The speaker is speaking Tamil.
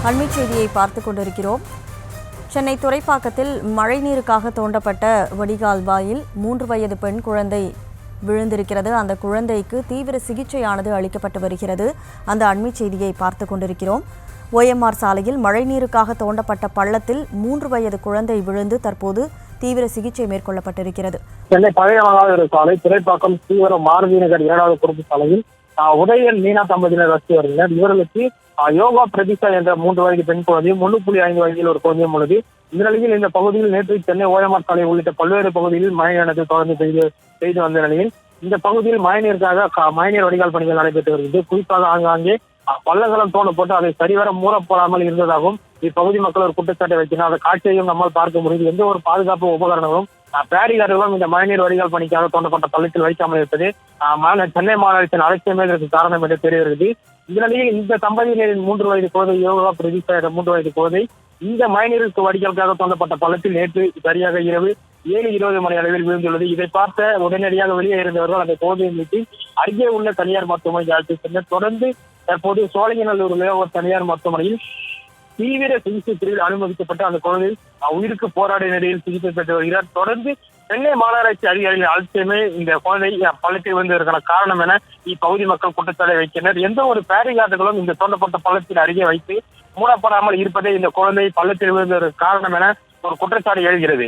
அண்மைச் செய்தியை பார்த்து கொண்டிருக்கிறோம். சென்னை துறைப்பாக்கத்தில் மழைநீருக்காக தோண்டப்பட்ட வடிகால் வாயில் 3 வயது பெண் குழந்தை விழுந்திருக்கிறது. அந்த குழந்தைக்கு தீவிர சிகிச்சையானது அளிக்கப்பட்டு வருகிறது. அந்த அண்மைச் செய்தியை பார்த்து கொண்டிருக்கிறோம். OMR சாலையில் மழைநீருக்காக தோண்டப்பட்ட பள்ளத்தில் 3 வயது குழந்தை விழுந்து தற்போது தீவிர சிகிச்சை மேற்கொள்ளப்பட்டிருக்கிறது. சென்னை பழைய மாநகர சாலை துறைப்பாக்கம் தீவிரம் மாருதி நகர் 7வது குறுக்கு சாலையில் உதயன் மீனா தம்பதியினர் வசித்து வருகின்றனர். இவர்களுக்கு யோகா பிரதிஷா என்ற 3 வயது பெண் குழந்தையும் 1.5 வயதில் ஒரு குழந்தையும் உள்ளது. இந்த நிலையில் இந்த பகுதியில் நேற்று சென்னை OMR சாலை உள்ளிட்ட பல்வேறு பகுதிகளில் மழையானது தொடர்ந்து பெய்து வந்த நிலையில் இந்த பகுதியில் மழைநீர் வடிகால் பணிகள் நடைபெற்று வருகிறது. குறிப்பாக ஆங்காங்கே பள்ளங்களும் தோண்டப்பட்டு அதை சரிவர மூடப்படாமல் இருந்ததாகவும் இப்பகுதி மக்கள் ஒரு குற்றச்சாட்டை வைக்கிறார். அந்த காட்சியையும் நம்மால் பார்க்க முடியுது. எந்த ஒரு பாதுகாப்பு உபகரணங்களும் பேரிகார்களும் இந்த மழைநீர் வடிகால் பணிக்காக தோண்டப்பட்ட பள்ளத்தில் வைக்காமல் இருப்பது சென்னை மாநகரத்தின் அலட்சியமே இதற்கு காரணம் என்று தெரிய வருகிறது. இந்த நிலையில் இந்த தம்பதியினரின் 3 வயது குழந்தை யோகா பிரதிஷா 3 வயது குழந்தை இந்த மழைநீருக்கு வடிகாலுக்காக தோண்டப்பட்ட பள்ளத்தில் நேற்று சரியாக இரவு 7:20 மணி அளவில் விழுந்துள்ளது. இதை பார்த்த உடனடியாக வெளியே இருந்தவர்கள் அந்த குழந்தையை மீட்டு அருகே உள்ள தனியார் மருத்துவமனைக்கு அழைத்து சென்றனர். தொடர்ந்து தற்போது சோழிங்கநல்லூர் உள்ள ஒரு தனியார் மருத்துவமனையில் தீவிர சிகிச்சை பிரிவில் அனுமதிக்கப்பட்டு அந்த குழந்தை உயிருக்கு போராட நிலையில் சிகிச்சை பெற்று வருகிறார். தொடர்ந்து சென்னை மாநகராட்சி அதிகாரிகளின் அலட்சியமே இந்த குழந்தை பள்ளத்தில் விழுந்ததற்கான காரணம் என இப்பகுதி மக்கள் குற்றச்சாட்டை வைக்கின்றனர். எந்த ஒரு பேரிகார்டுகளும் இந்த தோண்டப்பட்ட பள்ளத்தில் அருகே வைத்து மூடப்படாமல் இருப்பதே இந்த குழந்தை பள்ளத்தில் விழுந்ததற்கு காரணம் என ஒரு குற்றச்சாட்டு எழுகிறது.